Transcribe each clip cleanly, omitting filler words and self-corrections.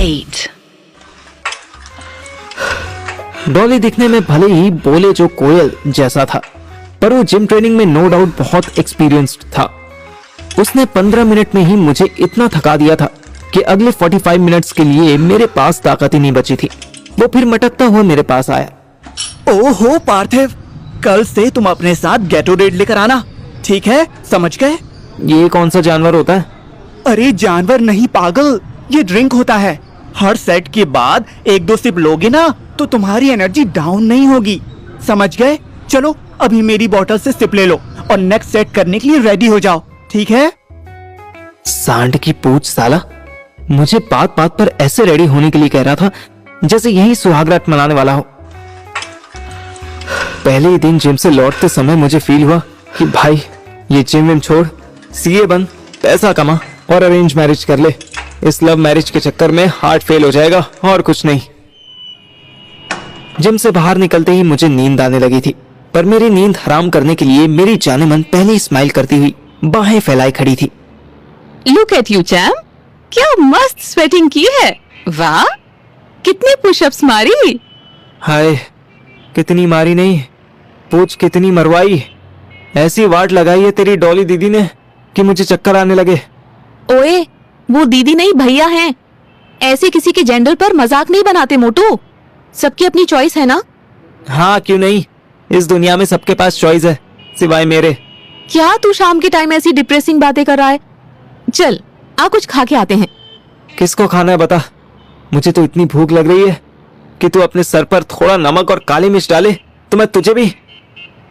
8. डॉली दिखने में भले ही बोले जो कोयल जैसा था, पर वो जिम ट्रेनिंग में नो डाउट बहुत एक्सपीरियंस्ड था। उसने 15 मिनट में ही मुझे इतना थका दिया था कि अगले 45 मिनट्स के लिए मेरे पास ताकत ही नहीं बची थी। वो फिर मटकता हुआ मेरे पास आया। ओहो पार्थिव, कल से तुम अपने साथ गैटोरेड लेकर आना, ठीक है? समझ गए? ये कौन सा जानवर होता है? अरे जानवर नहीं पागल, ये ड्रिंक होता है। हर सेट के बाद 1-2 सिप लोगे ना तो तुम्हारी एनर्जी डाउन नहीं होगी, समझ गए? चलो अभी मेरी बोतल से सिप ले लो और नेक्स्ट सेट करने के लिए रेडी हो जाओ, ठीक है? सांड की पूछ साला, मुझे बात बात पर ऐसे रेडी होने के लिए कह रहा था जैसे यही सुहागरात मनाने वाला हो। पहले ही दिन जिम से लौटते समय मुझे फील हुआ कि भाई ये जिम विम छोड़, सीए बन, पैसा कमा और अरेंज मैरिज कर ले। इस लव मैरिज के चक्कर में हार्ट फेल हो जाएगा और कुछ नहीं। जिम से बाहर निकलते ही मुझे नींद आने लगी थी, पर मेरी नींद हराम करने के लिए मेरी जाने मन पहले ही स्माइल करती हुई बाहें फैलाए खड़ी थी। Look at you, चैम, क्या मस्त स्वेटिंग की है। वाह, कितने पुशअप्स मारी। हाय, कितनी मारी नहीं, पूछ कितनी मरवाई। ऐसी वाट लगाई है तेरी डॉली दीदी ने कि मुझे चक्कर आने लगे। ओए, वो दीदी नहीं भैया हैं। ऐसे किसी के जेंडर पर मजाक नहीं बनाते मोटू, सबकी अपनी चॉइस है ना। हाँ क्यों नहीं, इस दुनिया में सबके पास चॉइस है सिवाय मेरे। क्या तू शाम के टाइम ऐसी डिप्रेसिंग बातें कर रहा है? चल आ कुछ खा के आते हैं। किसको खाना है बता, मुझे तो इतनी भूख लग रही है कि तू अपने सर पर थोड़ा नमक और काली मिर्च डाले तो मैं तुझे भी।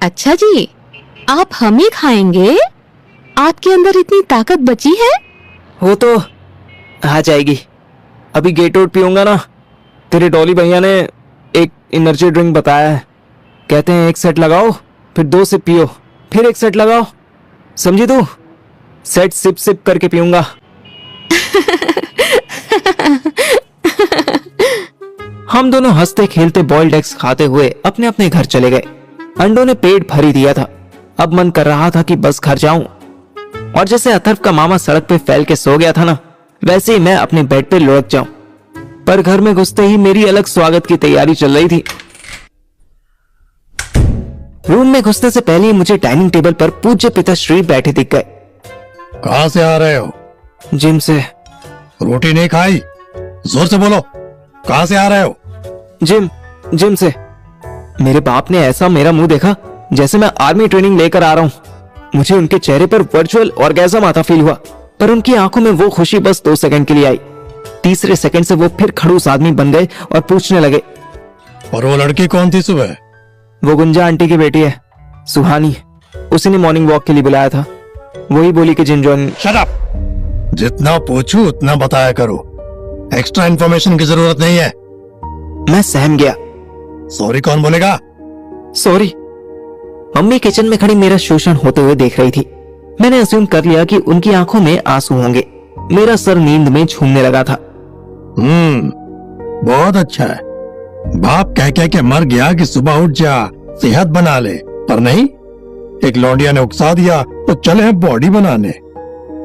अच्छा जी, आप हम ही खाएंगे? आपके अंदर इतनी ताकत बची है? वो तो आ जाएगी, अभी गेटोड पीऊंगा ना। तेरे डॉली भैया ने एक एनर्जी ड्रिंक बताया है, कहते हैं 1 सेट लगाओ फिर 2 सिप पियो, फिर 1 सेट लगाओ, समझी तू? सेट सिप सिप करके पीऊंगा। हम दोनों हंसते खेलते बॉइल्ड एग्स खाते हुए अपने अपने घर चले गए। अंडों ने पेट भर ही दिया था, अब मन कर रहा था कि बस घर जाऊं। और जैसे अथर्व का मामा सड़क पे फैल के सो गया था ना, वैसे ही मैं अपने बेड पे लुढ़क जाऊं। पर घर में घुसते ही मेरी अलग स्वागत की तैयारी चल रही थी। रूम में घुसने से पहले ही मुझे डाइनिंग टेबल पर पूज्य पिताश्री बैठे दिख गए। कहां से आ रहे हो? जिम से। रोटी नहीं खाई? जोर से बोलो, कहां से आ रहे हो? जिम से। मेरे बाप ने ऐसा मेरा मुंह देखा जैसे मैं आर्मी ट्रेनिंग लेकर आ रहा हूं। मुझे उनके चेहरे पर वर्चुअल ऑर्गेज़म आता फील हुआ, पर उनकी आंखों में वो खुशी बस 2 सेकंड के लिए आई। तीसरे सेकंड से वो फिर खड़ूस आदमी बन गए और पूछने लगे, और वो लड़की कौन थी सुबह? वो गुंजा आंटी की बेटी है, सुहानी। उसी ने मॉर्निंग वॉक के लिए बुलाया था, वही बोली कि जिम ज्वाइन। Shut up! जितना पूछूं उतना बताया करो, एक्स्ट्रा इन्फॉर्मेशन की जरूरत नहीं है। मैं सहम गया। सॉरी कौन बोलेगा? सॉरी। मम्मी किचन में खड़ी मेरा शोषण होते हुए देख रही थी। मैंने अज्यूम कर लिया कि उनकी आंखों में आंसू होंगे। मेरा सर नींद में झूमने लगा था। बहुत अच्छा है। बाप कह कह के मर गया कि सुबह उठ जा, सेहत बना ले, पर नहीं, एक लौंडिया ने उकसा दिया तो चले हैं बॉडी बनाने।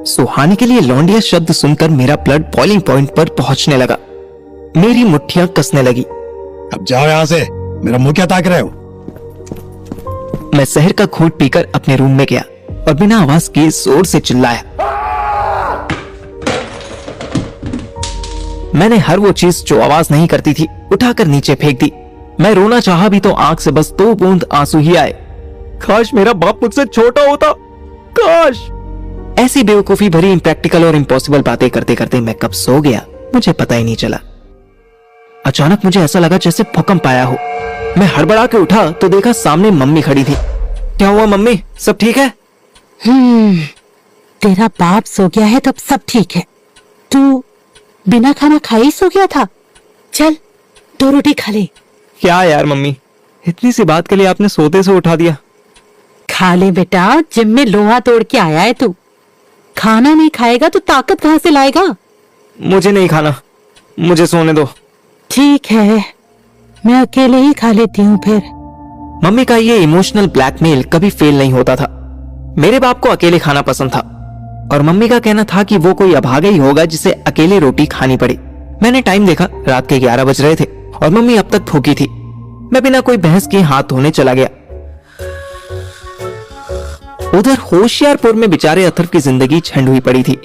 सुहानी के लिए लौंडिया शब्द सुनकर मेरा ब्लड बॉइलिंग पॉइंट पर पहुंचने लगा। मेरी मुट्ठियां कसने लगी। अब जाओ यहां से, मेरा मुंह क्या ताक रहे हो? मैं जहर का घूंट पीकर अपने रूम में गया और बिना आवाज किए जोर से चिल्लाया। मैंने हर वो चीज जो आवाज नहीं करती थी उठाकर नीचे फेंक दी। मैं रोना चाहा भी तो आंख से बस 2 बूंद आंसू ही आए। काश मेरा बाप मुझसे छोटा होता, काश। ऐसी बेवकूफी भरी इम्प्रैक्टिकल और इम्पॉसिबल बातें करते करते मैं कब सो गया मुझे पता ही नहीं चला। अचानक मुझे ऐसा लगा जैसे भूकंप आया हो। मैं हड़बड़ा के उठा तो देखा सामने मम्मी खड़ी थी। क्या हुआ मम्मी, सब ठीक है? तेरा बाप सो गया है तब सब ठीक है। तू बिना खाना खाए ही सो गया था। चल 2 रोटी खा ले। क्या यार मम्मी, इतनी सी बात के लिए आपने सोते से उठा दिया। खा ले बेटा, जिम में लोहा तोड़ के आया है तू। खाना नहीं खाएगा तो ताकत कहां से लाएगा? मुझे नहीं खाना, मुझे सोने दो। ठीक है, मैं अकेले ही खा लेती हूँ फिर। मम्मी का ये इमोशनल ब्लैकमेल कभी फेल नहीं होता था। मेरे बाप को अकेले खाना पसंद था और मम्मी का कहना था कि वो कोई अभागा ही होगा जिसे अकेले रोटी खानी पड़े। मैंने टाइम देखा, रात के 11 बज रहे थे और मम्मी अब तक भूखी थी। मैं बिना कोई बहस के हाथ धोने चला गया। उधर होशियारपुर में बेचारे अथर्व की जिंदगी छंड हुई पड़ी थी।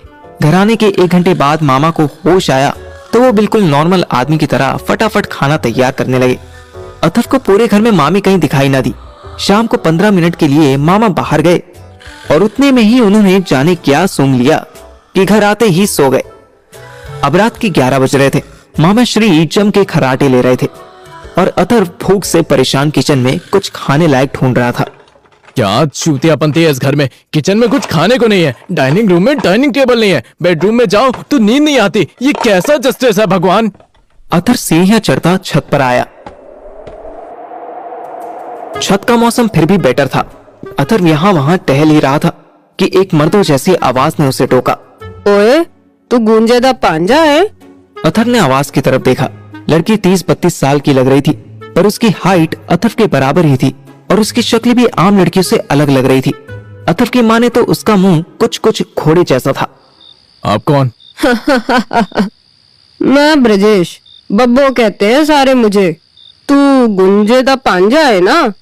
घर आने के 1 घंटे बाद मामा को होश आया तो वो बिल्कुल नॉर्मल आदमी की तरह फटाफट खाना तैयार करने लगे। अथर्व को पूरे घर में मामी कहीं दिखाई ना दी। शाम को 15 मिनट के लिए मामा बाहर गए और उतने में ही उन्होंने जाने क्या सूंघ लिया कि घर आते ही सो गए। अब रात के 11 बज रहे थे। मामा श्री जम के खराटे ले रहे थे और अथर्व भूख से परेशान किचन में कुछ खाने लायक ढूंढ रहा था। क्या चूतियापंती है इस घर में? किचन में कुछ खाने को नहीं है, डाइनिंग रूम में डाइनिंग टेबल नहीं है, बेडरूम में जाओ तो नींद नहीं आती। ये कैसा जस्टिस है भगवान? अथर्व सीढ़ियां चढ़ता छत पर आया। छत का मौसम फिर भी बेटर था। अथर्व यहाँ वहां टहल ही रहा था कि एक मर्दों जैसी आवाज ने उसे टोका। ओए, तू गूंजेदा पांजा है? अथर्व ने आवाज की तरफ देखा। लड़की 30-32 साल की लग रही थी, पर उसकी हाइट अथर्व के बराबर ही थी और उसकी शक्ल भी आम लड़कियों से अलग लग रही थी। अथर्व की माने तो उसका मुंह कुछ घोड़े जैसा था। आप कौन? मैं ब्रजेश, बब्बो कहते हैं सारे मुझे। तू गूंजेदा पांजा है ना?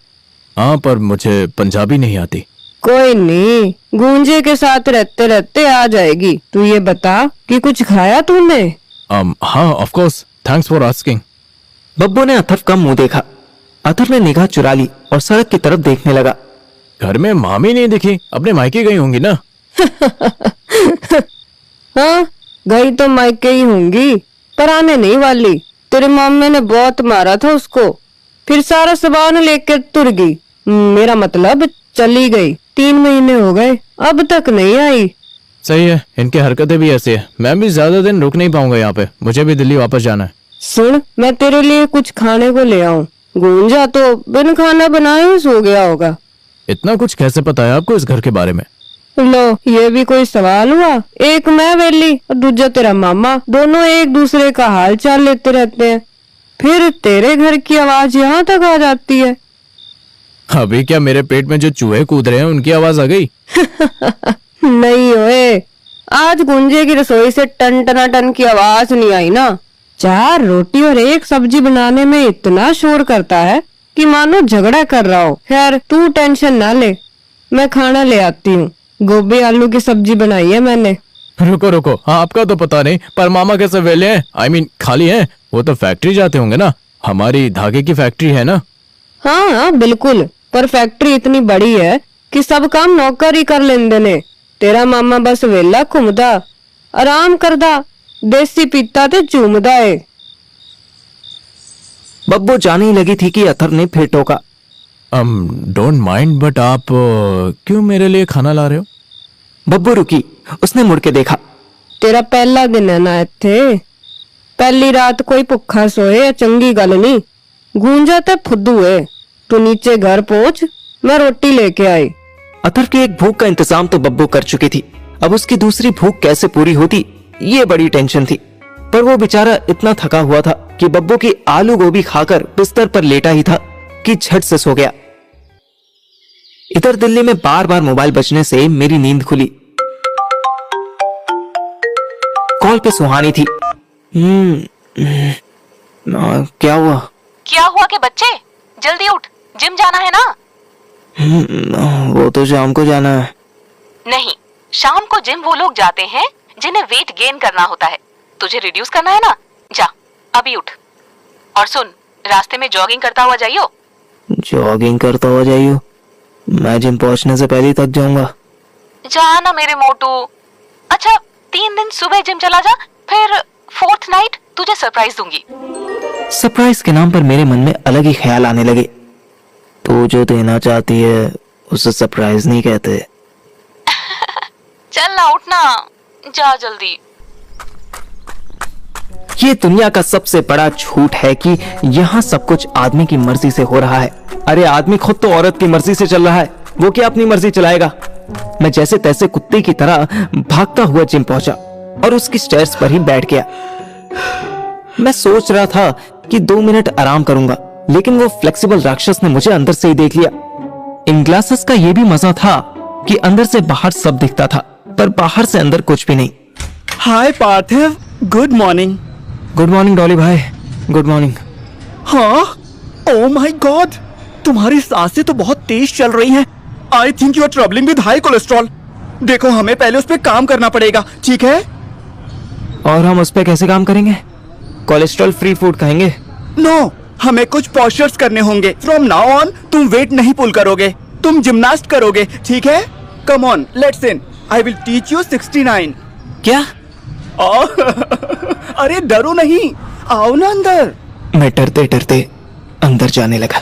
हाँ, पर मुझे पंजाबी नहीं आती। कोई नहीं, गूंजे के साथ रहते रहते आ जाएगी। तू ये बता कि कुछ खाया तूने? हाँ, of course, thanks for asking. Babbo ने अथर्व का मुंह देखा। अथर्व ने निगाह चुरा ली और सड़क की तरफ देखने लगा। घर में मामी नहीं दिखी, अपने मायके गई होंगी ना? हाँ, गई तो मायके ही होंगी, पर आने नहीं वाली। तेरे मामे ने बहुत मारा था उसको, फिर सारा सामान लेकर तुर गई। मेरा मतलब चली गई। 3 महीने हो गए, अब तक नहीं आई। सही है, इनकी हरकतें भी ऐसी है। मैं भी ज्यादा दिन रुक नहीं पाऊंगा यहाँ पे, मुझे भी दिल्ली वापस जाना है। सुन, मैं तेरे लिए कुछ खाने को ले आऊं। गूंजा तो बिन खाना बनाए ही सो गया होगा। इतना कुछ कैसे पता है आपको इस घर के बारे में? लो, ये भी कोई सवाल हुआ? एक मैं वेली और दूजा तेरा मामा, दोनों एक दूसरे का हाल चाल लेते रहते हैं। फिर तेरे घर की आवाज यहाँ तक आ जाती है। अभी क्या मेरे पेट में जो चूहे कूद रहे हैं उनकी आवाज आ गई? नहीं ओए, आज गुंजे की रसोई से टन टना टन की आवाज नहीं आई ना। 4 रोटी और 1 सब्जी बनाने में इतना शोर करता है कि मानो झगड़ा कर रहा हो। खैर, तू टेंशन ना ले, मैं खाना ले आती हूँ। गोभी आलू की सब्जी बनाई है मैंने। रुको रुको, हाँ, आपका तो पता नहीं, पर मामा कैसे वेले हैं? I mean, खाली हैं? वो तो फैक्ट्री जाते होंगे ना? हमारी धागे की फैक्ट्री है ना? हाँ हाँ बिल्कुल, पर फैक्ट्री इतनी बड़ी है कि सब काम नौकर ही कर लेंदे ने। तेरा मामा बस वेला घुमदा, आराम करदा, देसी पीता ते झूमदा है। बब्बो जाने ही लगी थी कि अथर्व ने फिर टोका। डोंट माइंड, बट आप क्यों मेरे लिए खाना ला रहे हो? बब्बो रुकी, उसने मुड़ के देखा। तेरा पहला दिन है ना इत्थे, पहली रात कोई भुखा सोए चंगी गल नहीं। गूंजा ते फुद्दू है। तू नीचे घर पहुंच, मैं रोटी लेके आई। अथर्व की एक भूख का इंतजाम तो बब्बो कर चुकी थी, अब उसकी दूसरी भूख कैसे पूरी होती, ये बड़ी टेंशन थी। पर वो बेचारा इतना थका हुआ था कि बब्बो की आलू गोभी खाकर बिस्तर पर लेटा ही था कि झट से सो गया। इधर दिल्ली में बार बार मोबाइल बजने से मेरी नींद खुली। कॉल पे सुहानी थी। क्या हुआ? क्या हुआ के बच्चे, जल्दी उठ, जिम जाना है ना? वो तो शाम को जाना है। नहीं, शाम को जिम वो लोग जाते हैं जिन्हें वेट गेन करना होता है। तुझे रिड्यूस करना है ना, जा अभी उठ। और सुन, रास्ते में जॉगिंग करता हुआ जाइयो। जॉगिंग करता हुआ जाइयो? मैं जिम पहुंचने से पहले ही थक जाऊंगा। जा ना मेरे मोटू। अच्छा, 3 दिन सुबह जिम चला जा, फिर 4th नाइट तुझे सरप्राइज दूंगी। सरप्राइज के नाम पर मेरे मन में अलग ही ख्याल आने लगे। तू जो देना चाहती है उसे सरप्राइज नहीं कहते। चल ना, उठ ना, जा जल्दी। ये दुनिया का सबसे बड़ा झूठ है कि यहाँ सब कुछ आदमी की मर्जी से हो रहा है। अरे आदमी खुद तो औरत की मर्जी से चल रहा है, वो क्या अपनी मर्जी चलाएगा? मैं जैसे तैसे कुत्ते की तरह भागता हुआ जिम पहुंचा और उसकी स्टेयर्स पर ही बैठ गया। मैं सोच रहा था कि 2 मिनट आराम करूंगा, लेकिन वो फ्लेक्सिबल राक्षस ने मुझे अंदर से ही देख लिया। इन ग्लासेस का ये भी मजा था कि अंदर से बाहर सब दिखता था, पर बाहर से अंदर कुछ भी नहीं। Hi Parthiv, good morning. Good morning Dolly भाई, गुड मॉर्निंग। हाँ, ओ माय गॉड, तुम्हारी सांसें तो बहुत तेज चल रही हैं। I think you are troubling with high cholesterol. देखो, हमें पहले उस पर काम करना पड़ेगा, ठीक है? और हम उस पर कैसे काम करेंगे? कोलेस्ट्रॉल फ्री फूड खाएंगे? नो, हमें कुछ पोस्चर्स करने होंगे। फ्रॉम नाउ ऑन तुम वेट नहीं पुल करोगे, तुम जिम्नास्ट करोगे, ठीक है? Come on, let's in. I will teach you 69। क्या? अरे डरो नहीं, आओ ना अंदर। मैं डरते डरते अंदर जाने लगा।